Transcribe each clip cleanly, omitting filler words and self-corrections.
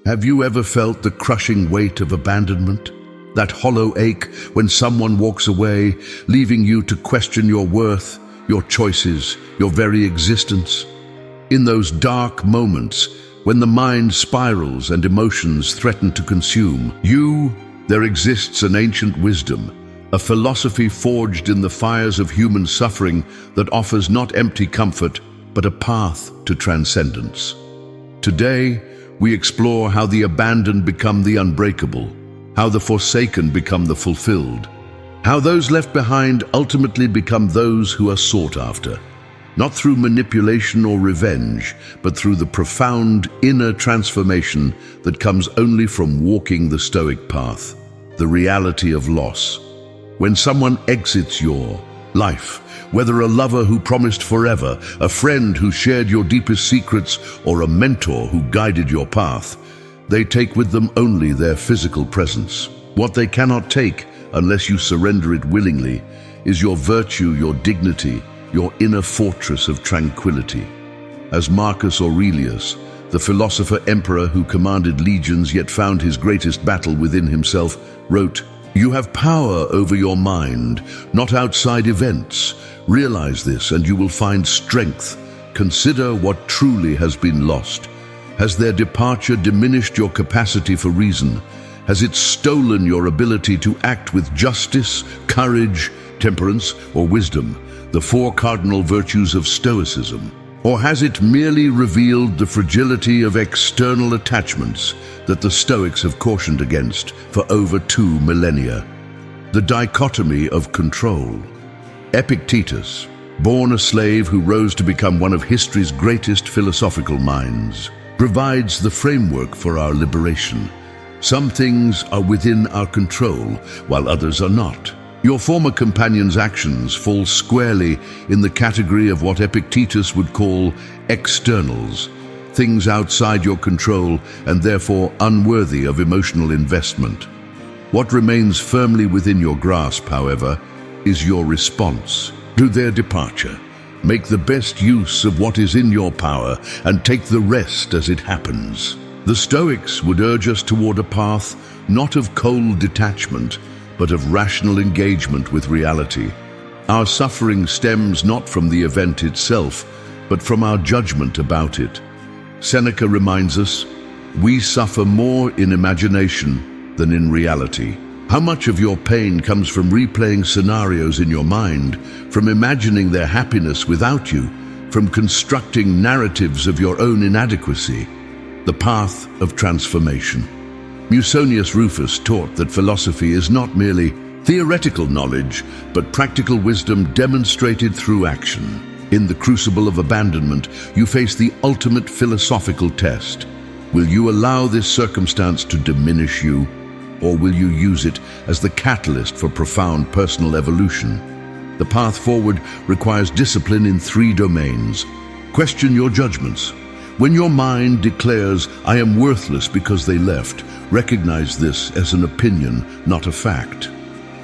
Have you ever felt the crushing weight of abandonment? That hollow ache when someone walks away, leaving you to question your worth, your choices, your very existence? In those dark moments, when the mind spirals and emotions threaten to consume you, there exists an ancient wisdom, a philosophy forged in the fires of human suffering that offers not empty comfort, but a path to transcendence. Today, we explore how the abandoned become the unbreakable, how the forsaken become the fulfilled, how those left behind ultimately become those who are sought after, not through manipulation or revenge, but through the profound inner transformation that comes only from walking the Stoic path, the reality of loss. When someone exits your life, whether a lover who promised forever, a friend who shared your deepest secrets, or a mentor who guided your path, they take with them only their physical presence. What they cannot take, unless you surrender it willingly, is your virtue, your dignity, your inner fortress of tranquility. As Marcus Aurelius, the philosopher emperor who commanded legions yet found his greatest battle within himself, wrote, "You have power over your mind, not outside events. Realize this and you will find strength. Consider what truly has been lost. Has their departure diminished your capacity for reason? Has it stolen your ability to act with justice, courage, temperance, or wisdom, the four cardinal virtues of Stoicism? Or has it merely revealed the fragility of external attachments that the Stoics have cautioned against for over 2 millennia? The dichotomy of control. Epictetus, born a slave who rose to become one of history's greatest philosophical minds, provides the framework for our liberation. Some things are within our control, while others are not. Your former companion's actions fall squarely in the category of what Epictetus would call externals, things outside your control and therefore unworthy of emotional investment. What remains firmly within your grasp, however, is your response to their departure. Make the best use of what is in your power and take the rest as it happens. The Stoics would urge us toward a path not of cold detachment, but of rational engagement with reality. Our suffering stems not from the event itself, but from our judgment about it. Seneca reminds us, "We suffer more in imagination than in reality." How much of your pain comes from replaying scenarios in your mind, from imagining their happiness without you, from constructing narratives of your own inadequacy? The path of transformation. Musonius Rufus taught that philosophy is not merely theoretical knowledge, but practical wisdom demonstrated through action. In the crucible of abandonment, you face the ultimate philosophical test. Will you allow this circumstance to diminish you, or will you use it as the catalyst for profound personal evolution? The path forward requires discipline in 3 domains. Question your judgments. When your mind declares, "I am worthless because they left," recognize this as an opinion, not a fact.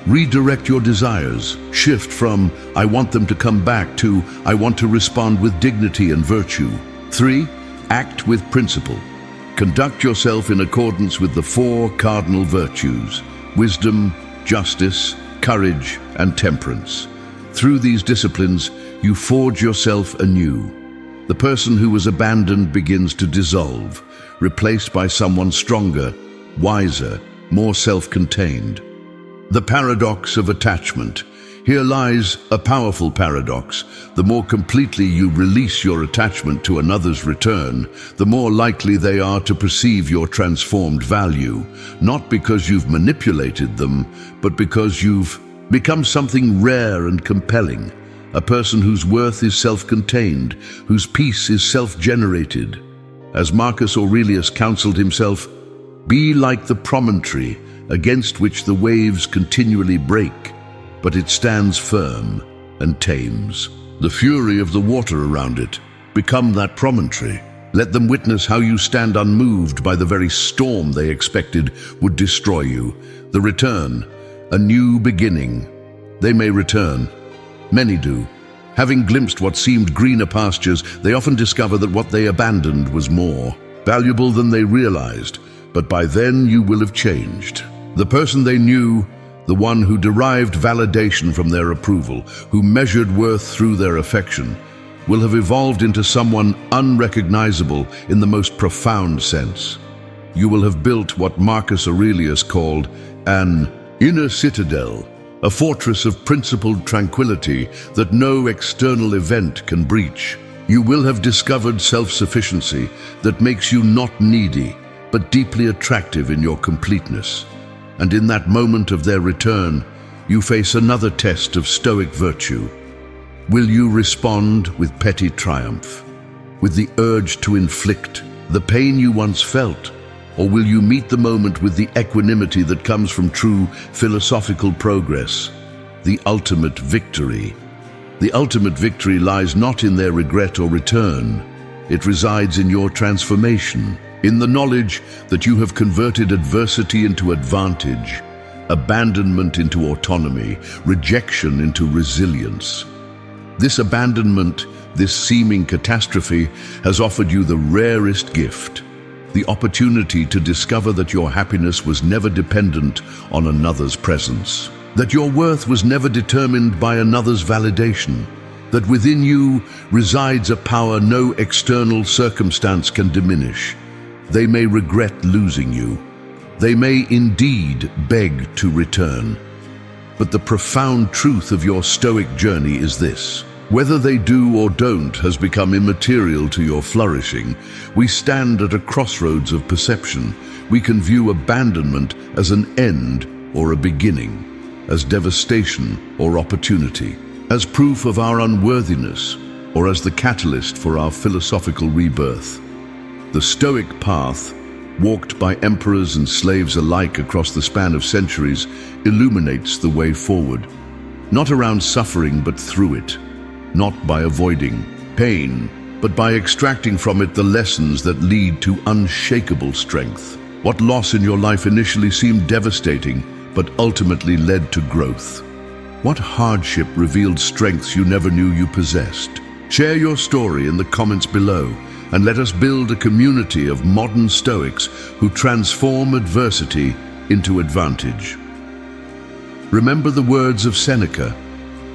Redirect your desires. Shift from, "I want them to come back," to, "I want to respond with dignity and virtue." 3. Act with principle. Conduct yourself in accordance with the 4 cardinal virtues: wisdom, justice, courage, and temperance. Through these disciplines, you forge yourself anew. The person who was abandoned begins to dissolve, replaced by someone stronger, wiser, more self-contained. The paradox of attachment. Here lies a powerful paradox. The more completely you release your attachment to another's return, the more likely they are to perceive your transformed value, not because you've manipulated them, but because you've become something rare and compelling, a person whose worth is self-contained, whose peace is self-generated. As Marcus Aurelius counseled himself, "Be like the promontory against which the waves continually break, but it stands firm and tames the fury of the water around it." Become that promontory. Let them witness how you stand unmoved by the very storm they expected would destroy you. The return, a new beginning. They may return. Many do. Having glimpsed what seemed greener pastures, they often discover that what they abandoned was more. valuable than they realized, but by then you will have changed. The person they knew, the one who derived validation from their approval, who measured worth through their affection, will have evolved into someone unrecognizable in the most profound sense. You will have built what Marcus Aurelius called an inner citadel, a fortress of principled tranquility that no external event can breach. You will have discovered self-sufficiency that makes you not needy, but deeply attractive in your completeness. And in that moment of their return, you face another test of Stoic virtue. Will you respond with petty triumph, with the urge to inflict the pain you once felt? Or will you meet the moment with the equanimity that comes from true philosophical progress, the ultimate victory? The ultimate victory lies not in their regret or return. It resides in your transformation, in the knowledge that you have converted adversity into advantage, abandonment into autonomy, rejection into resilience. This abandonment, this seeming catastrophe, has offered you the rarest gift, the opportunity to discover that your happiness was never dependent on another's presence, that your worth was never determined by another's validation, that within you resides a power no external circumstance can diminish. They may regret losing you. They may indeed beg to return. But the profound truth of your Stoic journey is this: whether they do or don't has become immaterial to your flourishing. We stand at a crossroads of perception. We can view abandonment as an end or a beginning, as devastation or opportunity, as proof of our unworthiness, or as the catalyst for our philosophical rebirth. The Stoic path, walked by emperors and slaves alike across the span of centuries, illuminates the way forward, not around suffering but through it, not by avoiding pain, but by extracting from it the lessons that lead to unshakable strength. What loss in your life initially seemed devastating, but ultimately led to growth? What hardship revealed strengths you never knew you possessed? Share your story in the comments below, and let us build a community of modern Stoics who transform adversity into advantage. Remember the words of Seneca: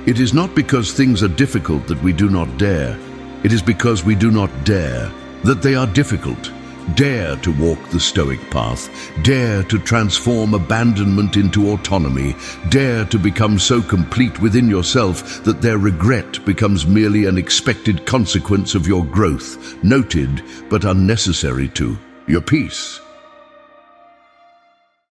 "It is not because things are difficult that we do not dare. It is because we do not dare that they are difficult." Dare to walk the Stoic path. Dare to transform abandonment into autonomy. Dare to become so complete within yourself that their regret becomes merely an expected consequence of your growth, noted but unnecessary to your peace.